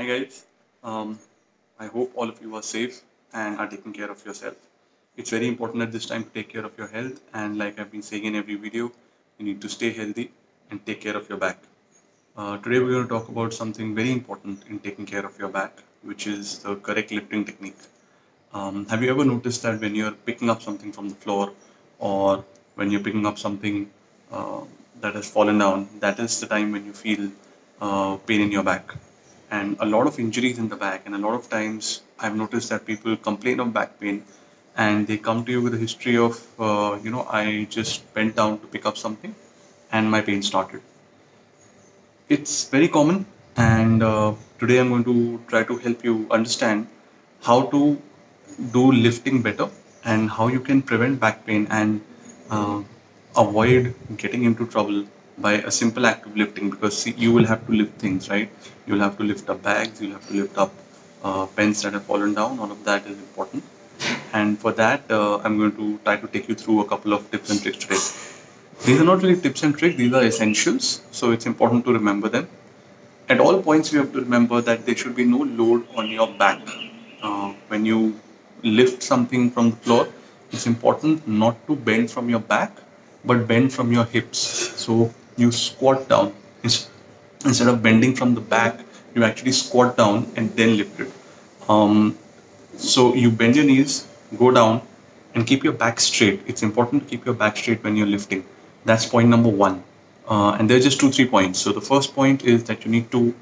Hi guys, I hope all of you are safe and are taking care of yourself. It's very important at this time to take care of your health, and like I've been saying in every video, you need to stay healthy and take care of your back. Today we're going to talk about something very important in taking care of your back, which is the correct lifting technique. Have you ever noticed that when you're picking up something from the floor or when you're picking up something uh, that has fallen down, that is the time when you feel pain in your back and a lot of injuries in the back. And a lot of times I've noticed that people complain of back pain and they come to you with a history of, I just bent down to pick up something and my pain started. It's very common, and today I'm going to try to help you understand how to do lifting better and how you can prevent back pain and uh, avoid getting into trouble by a simple act of lifting. Because see, you will have to lift things, right? You'll have to lift up bags, you'll have to lift up pens that have fallen down. All of that is important, and for that, I'm going to try to take you through a couple of tips and tricks today. These are not really tips and tricks, these are essentials, so it's important to remember them. At all points, you have to remember that there should be no load on your back. When you lift something from the floor, it's important not to bend from your back, but bend from your hips. So you squat down. Instead of bending from the back, you actually squat down and then lift it. Um, so you bend your knees, go down, and keep your back straight. It's important to keep your back straight when you're lifting. That's point number one. And there's just two, 3 points. So the first point is that you need to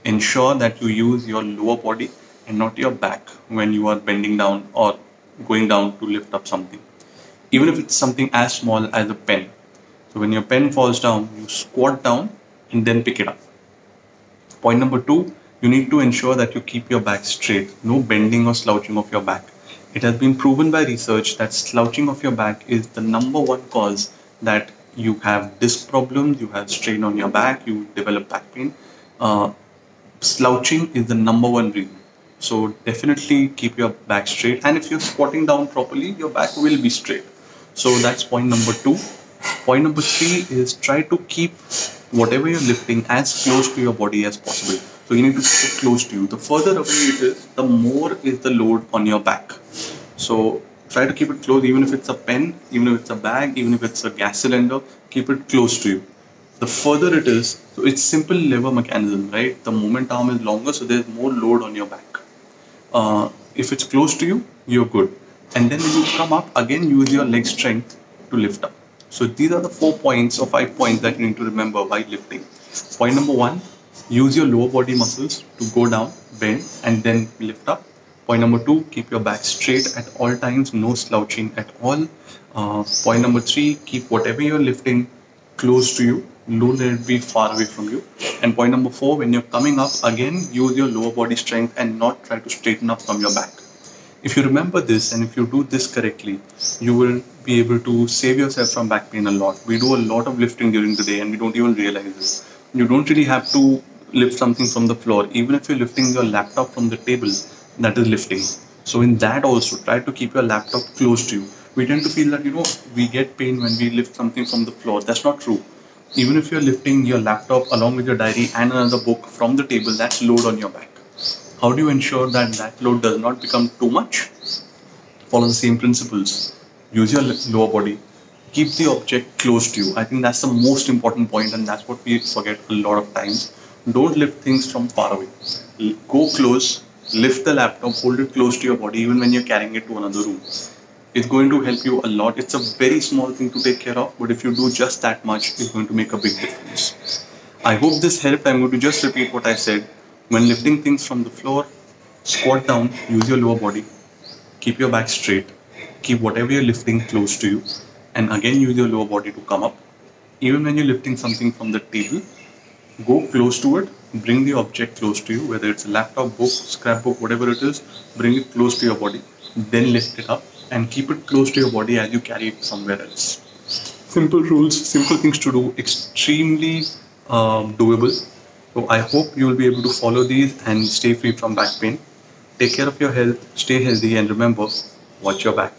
ensure that you use your lower body and not your back when you are bending down or going down to lift up something. Even if it's something as small as a pen. So when your pen falls down, you squat down and then pick it up. Point number two, you need to ensure that you keep your back straight, no bending or slouching of your back. It has been proven by research that slouching of your back is the number one cause that you have disc problems, you have strain on your back, you develop back pain. Slouching is the number one reason. So definitely keep your back straight, and if you're squatting down properly, your back will be straight. So that's point number two. Point number three is try to keep whatever you're lifting as close to your body as possible. So you need to keep it close to you. The further away it is, the more is the load on your back. So try to keep it close, even if it's a pen, even if it's a bag, even if it's a gas cylinder, keep it close to you. The further it is, so it's simple lever mechanism, right? The movement arm is longer, so there's more load on your back. If it's close to you, you're good. And then when you come up, again use your leg strength to lift up. So these are the 4 points or 5 points that you need to remember while lifting. Point number one, use your lower body muscles to go down, bend, and then lift up. Point number two, keep your back straight at all times, no slouching at all. Point number three, keep whatever you're lifting close to you, don't let it be far away from you. And point number four, when you're coming up, again use your lower body strength and not try to straighten up from your back. If you remember this and if you do this correctly, you will be able to save yourself from back pain a lot. We do a lot of lifting during the day and we don't even realize this. You don't really have to lift something from the floor. Even if you're lifting your laptop from the table, that is lifting. So in that also, try to keep your laptop close to you. We tend to feel that, we get pain when we lift something from the floor. That's not true. Even if you're lifting your laptop along with your diary and another book from the table, that's load on your back. How do you ensure that that load does not become too much? Follow the same principles. Use your lower body. Keep the object close to you. I think that's the most important point, and that's what we forget a lot of times. Don't lift things from far away. Go close, lift the laptop, hold it close to your body even when you're carrying it to another room. It's going to help you a lot. It's a very small thing to take care of, but if you do just that much, it's going to make a big difference. I hope this helped. I'm going to just repeat what I said. When lifting things from the floor, squat down, use your lower body, keep your back straight, keep whatever you're lifting close to you, and again use your lower body to come up. Even when you're lifting something from the table, go close to it, bring the object close to you, whether it's a laptop, book, scrapbook, whatever it is, bring it close to your body, then lift it up and keep it close to your body as you carry it somewhere else. Simple rules, simple things to do, extremely doable. So I hope you will be able to follow these and stay free from back pain. Take care of your health, stay healthy, and remember, watch your back.